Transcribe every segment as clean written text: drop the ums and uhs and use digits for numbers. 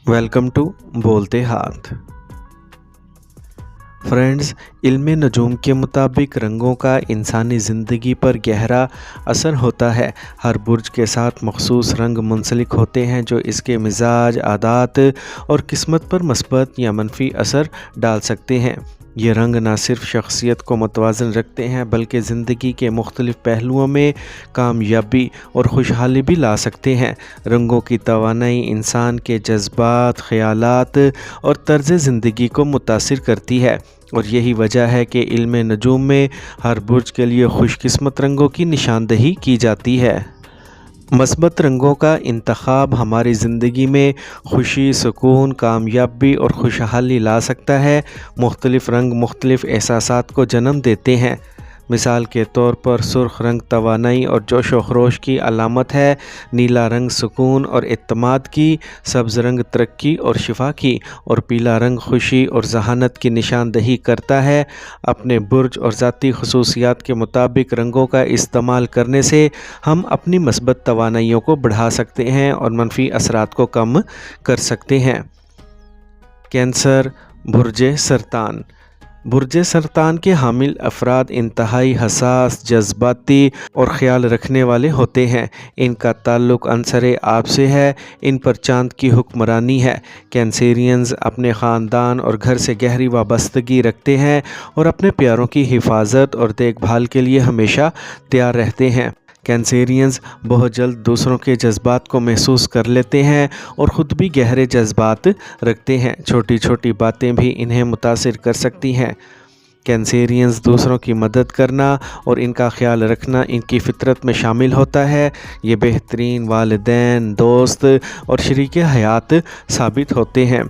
Welcome to बोलते हाथ। Friends, इल्म नजूम के मुताबिक रंगों का इंसानी ज़िंदगी पर गहरा असर होता है। हर बुर्ज के साथ मखसूस रंग मुंसलिक होते हैं जो इसके मिजाज, आदात और किस्मत पर मस्बत या मनफी असर डाल सकते हैं। ये रंग न सिर्फ शख्सियत को मुतवाज़न रखते हैं बल्कि ज़िंदगी के मुख्तलिफ़ पहलुओं में कामयाबी और खुशहाली भी ला सकते हैं। रंगों की तवानाई इंसान के जज्बात, ख़यालात और तर्ज़ ज़िंदगी को मुतासिर करती है, और यही वजह है कि इल्म नजूम में हर बुर्ज के लिए खुशकिस्मत रंगों की निशानदही की जाती है। मस्बत रंगों का इंतखाब हमारी ज़िंदगी में खुशी, सुकून, कामयाबी और खुशहाली ला सकता है। मुख्तलिफ़ रंग मुख्तलिफ़ एहसासात को जन्म देते हैं। मिसाल के तौर पर सुर्ख रंग तवानाई और जोश व खरोश की अलामत है, नीला रंग सुकून और इत्तमाद की, सब्ज़ रंग तरक्की और शिफा की, और पीला रंग खुशी और जहानत की निशानदही करता है। अपने बुर्ज और ज़ाती खसूसियात के मुताबिक रंगों का इस्तेमाल करने से हम अपनी मस्बत तवानाइयों को बढ़ा सकते हैं और मनफी असरात को कम कर सकते हैं। कैंसर, बुर्ज सरतान। बुर्ज सरतान के हामिल अफराद इंतहाई हसास, जज्बाती और ख्याल रखने वाले होते हैं। इनका ताल्लुक़ अंसर आब से है, इन पर चाँद की हुक्मरानी है। कैंसेरियंस अपने ख़ानदान और घर से गहरी वाबस्तगी रखते हैं और अपने प्यारों की हिफाजत और देखभाल के लिए हमेशा तैयार रहते हैं। कैंसेरियंस बहुत जल्द दूसरों के जज्बात को महसूस कर लेते हैं और ख़ुद भी गहरे जज्बात रखते हैं। छोटी छोटी बातें भी इन्हें मुतासिर कर सकती हैं। कैंसेरियंस दूसरों की मदद करना और इनका ख्याल रखना इनकी फ़ितरत में शामिल होता है। ये बेहतरीन वालिदैन, दोस्त और शरीके हयात साबित होते हैं।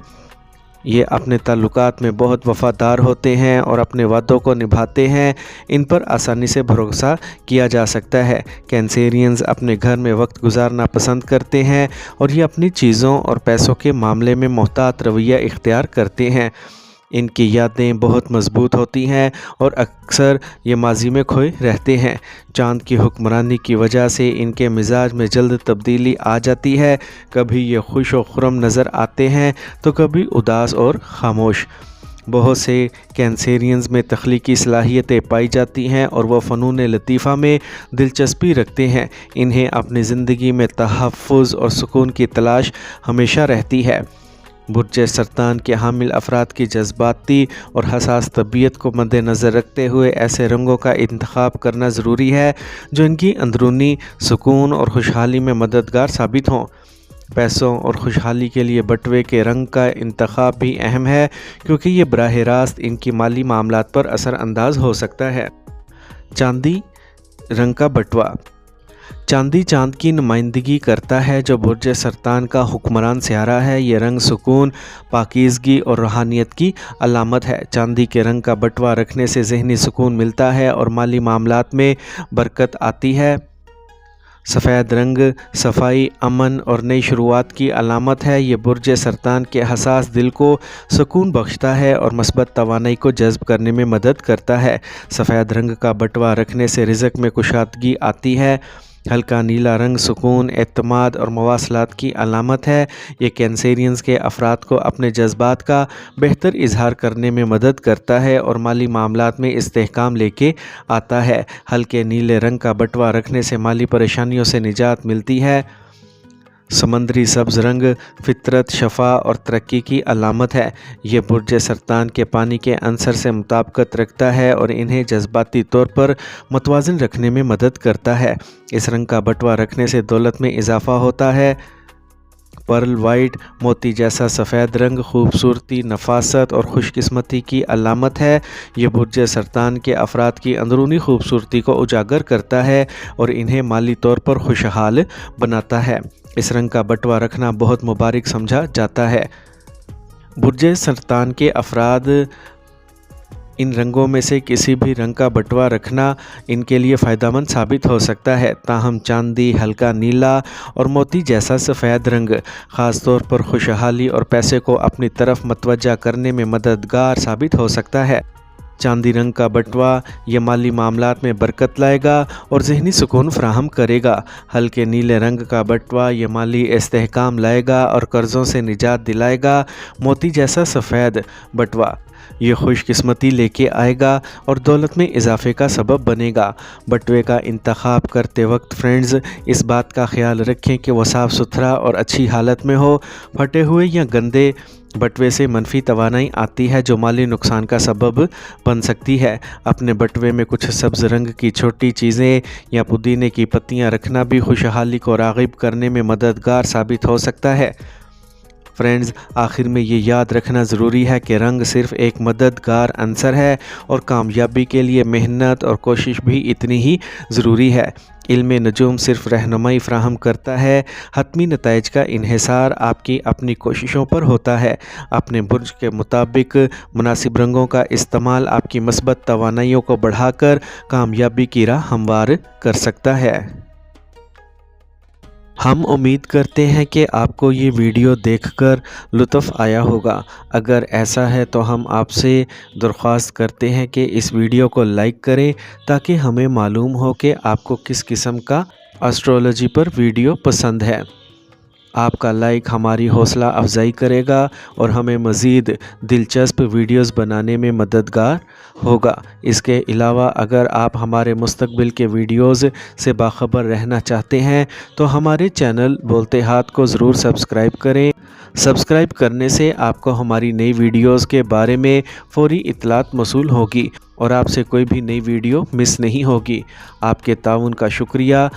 ये अपने ताल्लुकात में बहुत वफ़ादार होते हैं और अपने वादों को निभाते हैं। इन पर आसानी से भरोसा किया जा सकता है। कैंसेरियंस अपने घर में वक्त गुजारना पसंद करते हैं और ये अपनी चीज़ों और पैसों के मामले में मोहतात रवैया इख्तियार करते हैं। इनकी यादें बहुत मजबूत होती हैं और अक्सर ये माजी में खोए रहते हैं। चाँद की हुक्मरानी की वजह से इनके मिजाज में जल्द तब्दीली आ जाती है। कभी ये खुश और खुर्म नज़र आते हैं तो कभी उदास और खामोश। बहुत से कैंसेरियंस में तख्लीकी सलाहियतें पाई जाती हैं और वह फ़नून लतीफ़ा में दिलचस्पी रखते हैं। इन्हें अपनी ज़िंदगी में तहफ़्फ़ुज़ और सुकून की तलाश हमेशा रहती है। बुर्ज सरतान के हामिल अफराद की जज्बाती और हसास तबीयत को मद्देनज़र रखते हुए ऐसे रंगों का इंतखाब करना ज़रूरी है जो इनकी अंदरूनी सुकून और खुशहाली में मददगार साबित हों। पैसों और खुशहाली के लिए बटवे के रंग का इंतखाब भी अहम है क्योंकि ये बराह रास्त इनकी माली मामलात पर असर अंदाज हो सकता है। चांदी रंग का बटवा। चांदी चाँद की नुमाइंदगी करता है जो बुर्ज सरतान का हुक्मरान सियारा है। ये रंग सुकून, पाकीज़गी और रूहानियत की अलामत है। चांदी के रंग का बटवा रखने से ज़हनी सुकून मिलता है और माली मामलात में बरकत आती है। सफ़ेद रंग सफाई, अमन और नई शुरुआत की अलामत है। ये बुर्ज सरतान के हसास दिल को सुकून बख्शता है और मस्बत तवानाई को जज्ब करने में मदद करता है। सफ़ेद रंग का बटवा रखने से रिज़्क़ में कुशादगी आती है। हल्का नीला रंग सुकून, एतमाद और मवासलात की अलामत है। ये कैंसेरियंस के अफराद को अपने जज्बात का बेहतर इजहार करने में मदद करता है और माली मामलात में इस्तेहकाम लेके आता है। हल्के नीले रंग का बटवा रखने से माली परेशानियों से निजात मिलती है। समंदरी सब्ज़ रंग फितरत, शफा और तरक्की की अलामत है। ये बुर्ज सरतान के पानी के अंसर से मुताबिकत रखता है और इन्हें जज्बाती तौर पर मुतवाज़न रखने में मदद करता है। इस रंग का बटवा रखने से दौलत में इजाफ़ा होता है। पर्ल वाइट, मोती जैसा सफ़ेद रंग खूबसूरती, नफासत और खुशकिस्मती की अलामत है। ये बुर्ज सरतान के अफराद की अंदरूनी खूबसूरती को उजागर करता है और इन्हें माली तौर पर खुशहाल बनाता है। इस रंग का बटवा रखना बहुत मुबारक समझा जाता है। बुर्ज सरतान के अफराद इन रंगों में से किसी भी रंग का बटवा रखना इनके लिए फ़ायदेमंद साबित हो सकता है। ताहम चांदी, हल्का नीला और मोती जैसा सफ़ेद रंग ख़ास तौर पर खुशहाली और पैसे को अपनी तरफ मतवज्जा करने में मददगार साबित हो सकता है। चांदी रंग का बटवा ये माली मामलात में बरकत लाएगा और ज़हनी सुकून फराहम करेगा। हल्के नीले रंग का बटवा ये माली इस्तेहकाम लाएगा और कर्ज़ों से निजात दिलाएगा। मोती जैसा सफ़ेद बटवा ये खुशकिस्मती लेके आएगा और दौलत में इजाफे का सबब बनेगा। बटवे का इंतखाब करते वक्त फ्रेंड्स इस बात का ख्याल रखें कि वह साफ़ सुथरा और अच्छी हालत में हो। फटे हुए या गंदे बटवे से मनफी तवानाई आती है जो माली नुकसान का सबब बन सकती है। अपने बटवे में कुछ सब्ज़ रंग की छोटी चीज़ें या पुदीने की पत्तियां रखना भी खुशहाली को राग़िब करने में मददगार साबित हो सकता है। फ्रेंड्स, आखिर में ये याद रखना ज़रूरी है कि रंग सिर्फ़ एक मददगार अंसर है और कामयाबी के लिए मेहनत और कोशिश भी इतनी ही ज़रूरी है। इल्मे नजूम सिर्फ़ रहनुमाई फ़राहम करता है, हतमी नताइज का इन्हिसार आपकी अपनी कोशिशों पर होता है। अपने बुर्ज के मुताबिक मुनासिब रंगों का इस्तेमाल आपकी मस्बत तवानाइयों को बढ़ाकर कामयाबी की राह हमवार कर सकता है। हम उम्मीद करते हैं कि आपको ये वीडियो देखकर लुत्फ़ आया होगा। अगर ऐसा है तो हम आपसे दरख्वास्त करते हैं कि इस वीडियो को लाइक करें ताकि हमें मालूम हो कि आपको किस किस्म का एस्ट्रोलॉजी पर वीडियो पसंद है। आपका लाइक हमारी हौसला अफजाई करेगा और हमें मज़ीद दिलचस्प वीडियोस बनाने में मददगार होगा। इसके अलावा अगर आप हमारे मुस्तकबिल के वीडियोस से बाखबर रहना चाहते हैं तो हमारे चैनल बोलते हाथ को ज़रूर सब्सक्राइब करें। सब्सक्राइब करने से आपको हमारी नई वीडियोस के बारे में फ़ौरी इत्तलात मौसूल होगी और आपसे कोई भी नई वीडियो मिस नहीं होगी। आपके ताउन का शुक्रिया।